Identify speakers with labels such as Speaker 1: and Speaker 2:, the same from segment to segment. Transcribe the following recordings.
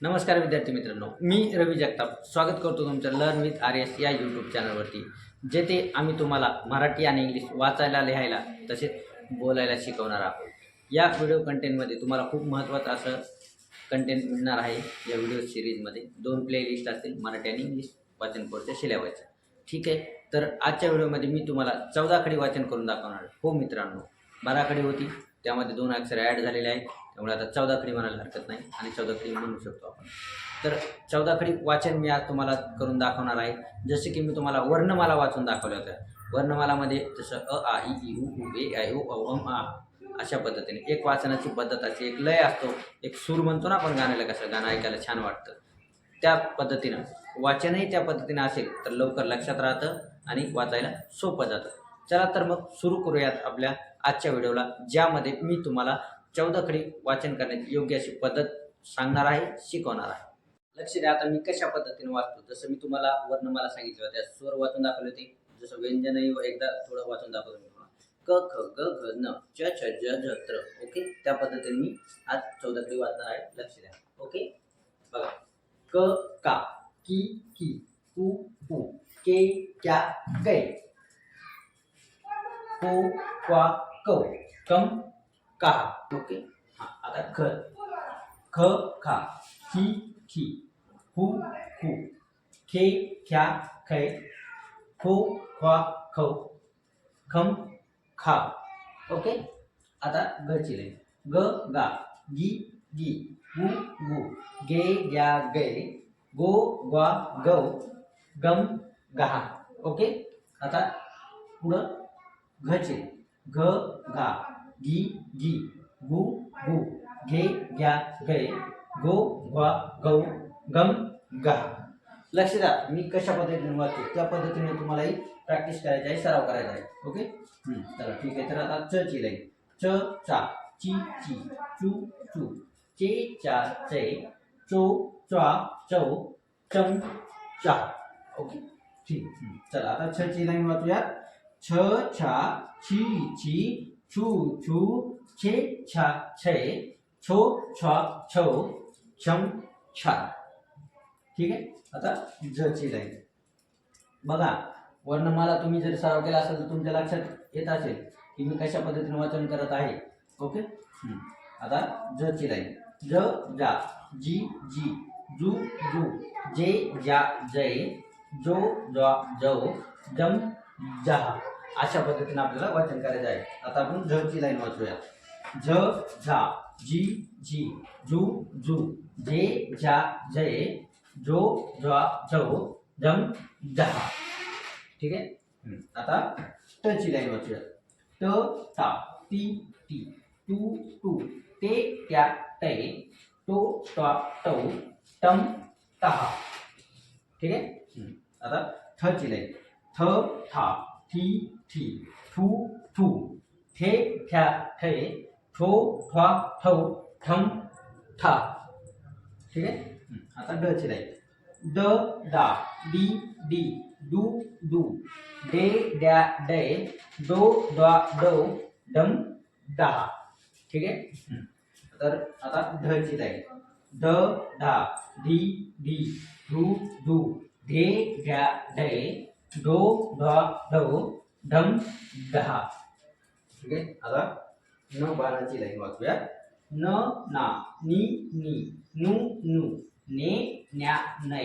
Speaker 1: नमस्कार विद्यार्थी मित्रांनो, मी रवी जगताप स्वागत करतो तुमचं लर्न विथ आर एस या यूट्यूब चॅनलवरती, जेथे आम्ही तुम्हाला मराठी आणि इंग्लिश वाचायला, लिहायला तसेच बोलायला शिकवणार आहोत. या व्हिडिओ कंटेंटमध्ये तुम्हाला खूप महत्त्वाचं असं कंटेंट मिळणार आहे. या व्हिडिओ सिरीजमध्ये 2 प्लेलिस्ट असतील, मराठी आणि इंग्लिश वाचन कोर्सच्या सिलेबसच्या. ठीक आहे, तर आजच्या व्हिडिओमध्ये मी तुम्हाला 14 खडी वाचन करून दाखवणार आहे. हो मित्रांनो, 12 खडी होती, त्यामध्ये 2 अक्षर ॲड झालेले आहेत, त्यामुळे आता 14 खडी म्हणायला हरकत नाही आणि 14 खडी म्हणू शकतो आपण. तर 14 खडी वाचन मी आज तुम्हाला करून दाखवणार आहे. जसे की मी तुम्हाला वर्णमाला वाचून दाखवल्या होत्या. वर्णमालामध्ये जसं अ, आ, इ, ई, उ, ऊ, ए, ऐ, ओ, औ, अम, आ अशा पद्धतीने एक वाचनाची पद्धत असते, एक लय असतो, एक सूर म्हणतो ना आपण गाण्याला, कसं गाणं ऐकायला छान वाटतं, त्या पद्धतीनं वाचनही त्या पद्धतीनं असेल तर लवकर लक्षात राहतं आणि वाचायला सोपं जातं. चला तर मग सुरू करूयात आपल्या आजच्या व्हिडिओला, ज्यामध्ये मी तुम्हाला 14 खडी वाचन करण्याची योग्य अशी पद्धत सांगणार आहे, शिकवणार आहे. लक्ष द्या, आता मी कशा पद्धतीने वाचतो. जसं मी तुम्हाला वर्णमाला सांगितलं होतं, स्वर वाचून दाखवले होते. जसं व्यंजनही एकदा थोडं वाचून दाखवतो मी तुम्हाला. क ख ग घ न च छ ज झ त्र. ओके, त्या पद्धतीने मी आज 14 खडी वाचणार आहे. लक्ष द्या. ओके, बघा. क का, की की, कु कु, के क्या कै, को क्वा कौ, कम का. ओके, हाँ, आता ख ख खा, की खी, हु हु, खे ख्या खे, खो ख्वा खौ, खम खा. ओके, आता ग ची लाईन. ग गा, गी गी, गु गु, गे ग्या गे, गो ग्वा गौ, गम गहा. ओके, आता पुढं घ ची लाईन. घ घा, गी गी, गु गु, घे ग्या गे, गो ग्वा गौ, गम गहा. लक्ष द्या, मी कशा पद्धतीने वाचतो त्या पद्धतीने तुम्हालाही प्रॅक्टिस करायची आहे, सराव करायचा आहे. ओके, चला ठीक आहे. तर आता च ची लाईन. च चा, ची ची, चू चू, चे चा चे, चो च्वा चौ, चम चा. ओके, ठीक. चला आता छ ची लाईन वाचूया. छ छा, छी छी, छू छू, छे छा छे, छो छा छो, छम छा. ठीक आहे, आता ज ची लाईन. बघा, वर्णमाला तुम्ही जर सराव केला असेल तर तुमच्या लक्षात येत असेल की मी कशा पद्धतीने वाचन करत आहे. ओके, आता ज ची लाईन. ज जा, जी जी, जू जू, जे जा जय, जो जा जो, जम जहा. अशा पद्धतीने आपल्याला वाचन करायचं आहे. आता आपण झ ची लाईन वाचूया. झ झा, जी जी, जू जू, जे जा जय, जो जा जो, जम जहा. ठीक आहे, आता ट ची लाईन वाचूया. ट ता, ती ती, तू तू, ते त्या ते, तो त्वा टौ, टम तहा. ठीक आहे, आता थ ची लाईन. थ था, थी थी, थू थू, थे थ्या थे, थो थ्वा थौ, थम था. ठीक आहे, आता ड ची लाईन. द दा, डी डी, दू दू, डे डॅ डे, दो द्वा दो, डम डहा. ठीक आहे, तर आता ढ ची लाईन. ध ढा, डी डी, धू धू, ढे ढ्या ढे, डो ढा ढो, ढम ढहा. ठीक आहे, आता न बाराची लाईन वाचूया. न ना, नी नी, नु नु, ने न्या नै,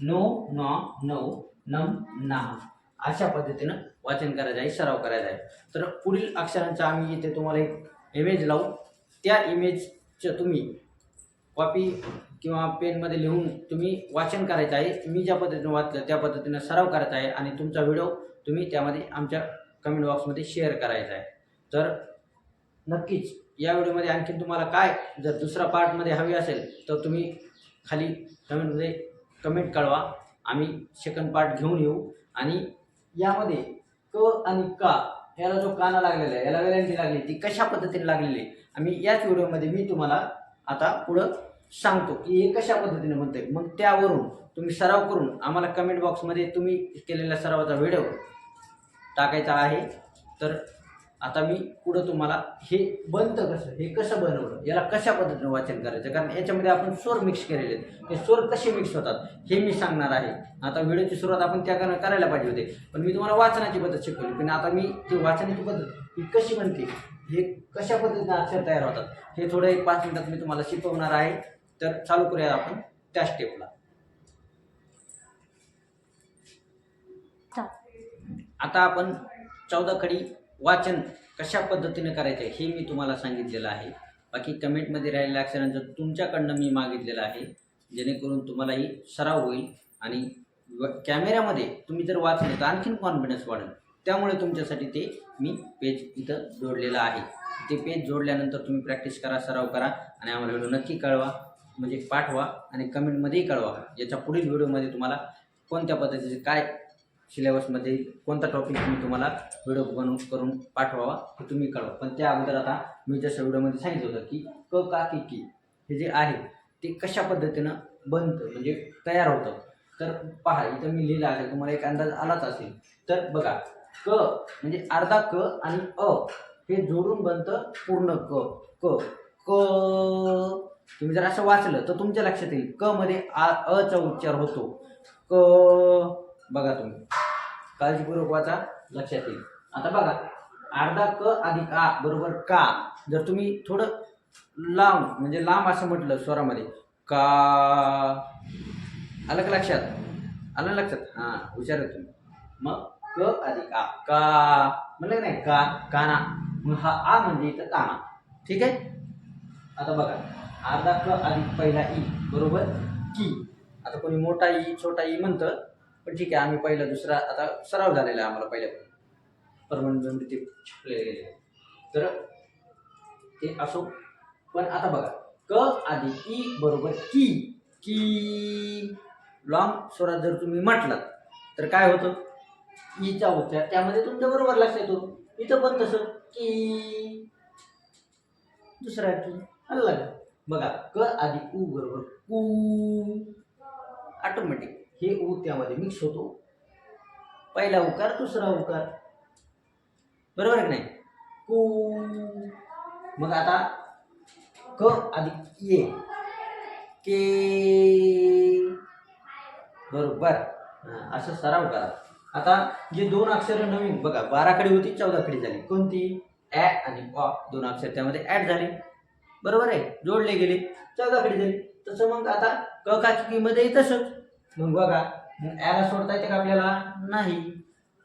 Speaker 1: नो न नो, नम ना. अशा पद्धतीनं वाचन करायचं आहे, सराव करायचा आहे. तर पुढील अक्षरांचा आम्ही इथे तुम्हाला एक इमेज लावू. त्या इमेजचं तुम्ही कॉपी किंवा पेनमध्ये लिहून तुम्ही वाचन करायचं आहे. मी ज्या पद्धतीने वाचलं त्या पद्धतीनं सराव करायचा आहे आणि तुमचा व्हिडिओ तुम्ही त्यामध्ये आमच्या कमेंट बॉक्समध्ये शेअर करायचा आहे. तर नक्कीच या व्हिडिओमध्ये आणखी तुम्हाला काय जर दुसरा पार्टमध्ये हवी असेल तर तुम्ही खाली कमेंटमध्ये कमेंट कळवा. आम्ही सेकंड पार्ट घेऊन येऊ. आणि यामध्ये क आणि का याला जो काना लागलेला आहे, याला वेलांटी लागली, ती कशा पद्धतीने लागलेली आहे आम्ही याच व्हिडिओमध्ये मी तुम्हाला आता पुढं सांगतो की हे कशा पद्धतीने म्हणते. मग त्यावरून तुम्ही सराव करून आम्हाला कमेंट बॉक्समध्ये तुम्ही केलेल्या सरावाचा व्हिडिओ टाकायचा आहे. तर आता मी पुढं तुम्हाला हे बनतं कसं, हे कसं बनवलं, याला कशा पद्धतीने वाचन करायचं, कारण याच्यामध्ये आपण स्वर मिक्स केलेले आहेत, हे स्वर कसे मिक्स होतात हे मी सांगणार आहे. आता व्हिडिओची सुरुवात आपण त्या करायला पाहिजे होते, पण मी तुम्हाला वाचनाची पद्धत शिकवली. पण आता मी ती वाचनाची पद्धत ही कशी बनते, हे कशा पद्धतीने अक्षर तयार होतात, हे थोडं 1-5 मिनिटात मी तुम्हाला शिकवणार आहे. तर चालू करूया आपण त्या स्टेपला. आता आपण 14 खडी वाचन कशा पद्धतीने करायचं हे मी तुम्हाला सांगितलेलं आहे. बाकी कमेंटमध्ये राहिलेल्या अक्षरांचं तुमच्याकडनं मी मागितलेलं आहे, जेणेकरून तुम्हालाही सराव होईल आणि कॅमेऱ्यामध्ये तुम्ही जर वाचलं तर आणखीन कॉन्फिडन्स वाढेल. त्यामुळे तुमच्यासाठी ते मी पेज इथं जोडलेलं आहे. ते पेज जोडल्यानंतर तुम्ही प्रॅक्टिस करा, सराव करा आणि आम्हाला व्हिडिओ नक्की कळवा, म्हणजे पाठवा आणि कमेंटमध्येही कळवा. याच्या पुढील व्हिडिओमध्ये तुम्हाला कोणत्या पद्धतीचे काय सिलेबसमध्ये कोणता टॉपिक मी तुम्हाला व्हिडिओ बनवून करून पाठवावा हे तुम्ही कळवा. पण त्या अगोदर आता मी जसं व्हिडिओमध्ये सांगितलं होतं की क का की की हे जे आहे ते कशा पद्धतीनं बनतं, म्हणजे तयार होतं. तर पहा, इथं मी लिहिलं असेल, तुम्हाला एक अंदाज आलाच असेल. तर बघा, क म्हणजे अर्धा क आणि अ हे जोडून बनतं पूर्ण क. क क तुम्ही जर असं वाचलं तर तुमच्या लक्षात येईल, क मध्ये अचा उच्चार होतो. क बघा, तुम्ही काळजीपूर्वक वाचा, लक्षात येईल. आता बघा, अर्धा क अधिक आ बरोबर का. जर तुम्ही थोडं लांब म्हणजे लांब असं म्हटलं स्वरामध्ये, का, आलं का लक्षात, आलं लक्षात, हां हुशार आहे तुम्ही. मग क अधिक आ, का म्हणलं नाही, का काना, मग हा आ म्हणजे इथं काना. ठीक आहे. आता बघा, अर्धा क अधिक पहिला ई बरोबर की. आता कोणी मोठा ई छोटा ई म्हणतं, पण ठीक आहे, आम्ही पहिला दुसरा आता सराव झालेला आहे आम्हाला पहिल्यापासून, परमनंट ते छापलेले गेले, तर ते असो. पण आता बघा, क अधिक ई बरोबर की. की लॉंग स्वरात जर तुम्ही म्हटलात तर काय होतं, ईचा उच्चार त्यामध्ये तुमच्या बरोबर लक्षात येतो. इथं पण तसं की, दुसरा की, आलं का. बघा, क अधिक उ बरोबर कू. ऑटोमॅटिक हे उ त्यामध्ये मिक्स होतो, पहिला उकार दुसरा उकार, बरोबर आहे की नाही, कू. मग आता क अधिक ये के बरोबर, असं सराव करा. आता जे दोन अक्षर नवीन बघा, 12 खडी होती 14 खडी झाली, कोणती, ॲ आणि अ दोन अक्षर त्यामध्ये ॲड झाले, बरोबर आहे, जोडले गेले, 14 खडी झाली. तसं मग आता क का की मध्ये तसंच. मग बघा, मग ॲला सोडता येते का आपल्याला, नाही.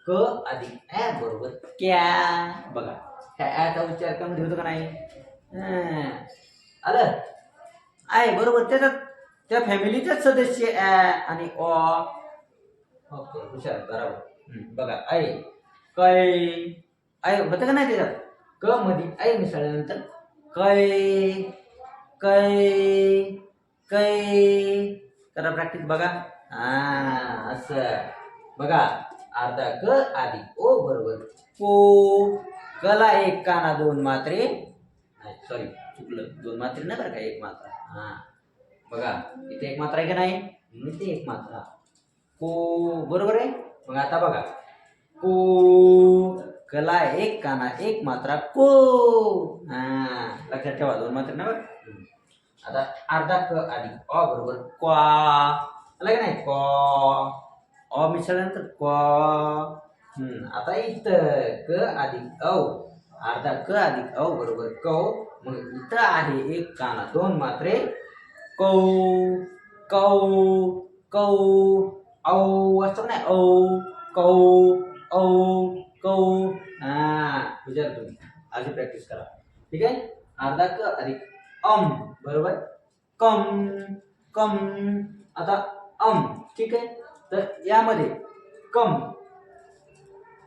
Speaker 1: क अधिक ॲ बरोबर क्या. बघा, ह्या ॲचा उच्चार कमी होतो का नाही, आलं आहे बरोबर, त्याच्यात त्या फॅमिलीचाच सदस्य ॲ आणि अ. ओके, हुशार, बरोबर. बघा, ऐ कै, ऐ होतं का नाही त्याच्यात, क मध्ये ऐ मिसळल्यानंतर कै कै कै. करा प्रॅक्टिस, बघा, असं बघा, अर्धा क अधिक ओ बरोबर को. कला एक काना दोन मात्रे, सॉरी चुकलं, दोन मात्रे नाही बरं का, एक मात्रा. हां बघा, इथे एक मात्रा आहे का नाही, इथे एक मात्रा, को, बरोबर आहे. मग आता बघा, को, कला एक काना एक मात्रा को. लक्षात ठेवा, दोन मात्रे ना बरं. आता अर्धा क अधिक अ बरोबर क्वा, आलं का नाही, क्वा. अ मिसळल्यानंतर क्वा. आता इथं क अधिक औ, अर्धा क अधिक औ बरोबर कौ. मग इथं आहे एक काना दोन मात्रे, कौ कौ कौ. औ असं नाही, औ कौ औ कौ. विचार तुम्ही आधी प्रॅक्टिस करा, ठीक आहे. अर्धा क अधिक बरोबर कम कम. आता ठीक आहे. तर यामध्ये कम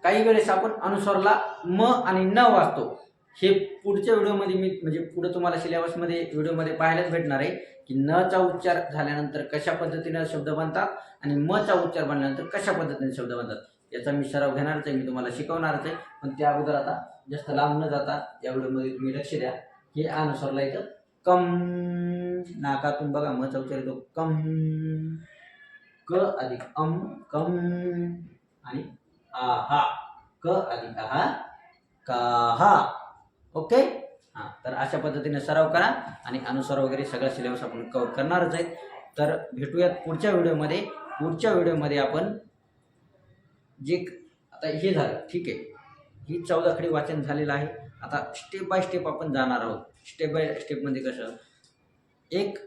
Speaker 1: काही वेळेस आपण अनुस्वारला म आणि न वाचतो. हे पुढच्या व्हिडिओमध्ये मी म्हणजे पुढे तुम्हाला सिलेबसमध्ये व्हिडिओमध्ये पाहायलाच भेटणार आहे की न चा उच्चार झाल्यानंतर कशा पद्धतीने शब्द बनतात आणि म चा उच्चार बनल्यानंतर कशा पद्धतीने शब्द बनतात, याचा मी सराव घेणारच आहे, मी तुम्हाला शिकवणारच आहे. पण त्या अगोदर आता जास्त लांब न जाता या व्हिडिओमध्ये तुम्ही लक्ष द्या. हे अनुस्वारला इथं कम, नाकातून बघा म चा उच्चार येतो कम. क अधिक कम आणि आहा, क अधिक आहा काहा. ओके. हां, तर अशा पद्धतीने सराव करा आणि अनुस्वार वगैरे सगळा सिलेबस आपण कव्हर करणारच आहेत. तर भेटूयात पुढच्या व्हिडिओमध्ये. पुढच्या व्हिडिओमध्ये आपण जे आता हे झालं, ठीक आहे, ही 14 खडी वाचन झालेलं आहे. आता स्टेप बाय स्टेप आपण जाणार आहोत. स्टेप बाय स्टेपमध्ये कसं, एक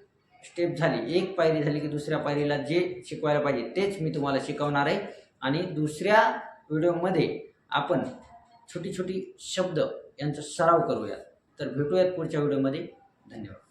Speaker 1: स्टेप झाली, एक पायरी झाली की दुसऱ्या पायरीला जे शिकवायला पाहिजे तेच मी तुम्हाला शिकवणार आहे. आणि दुसऱ्या व्हिडिओमध्ये आपण छोटी छोटी शब्द यांचा सराव करूया. तर भेटूयात पुढच्या व्हिडिओमध्ये. धन्यवाद.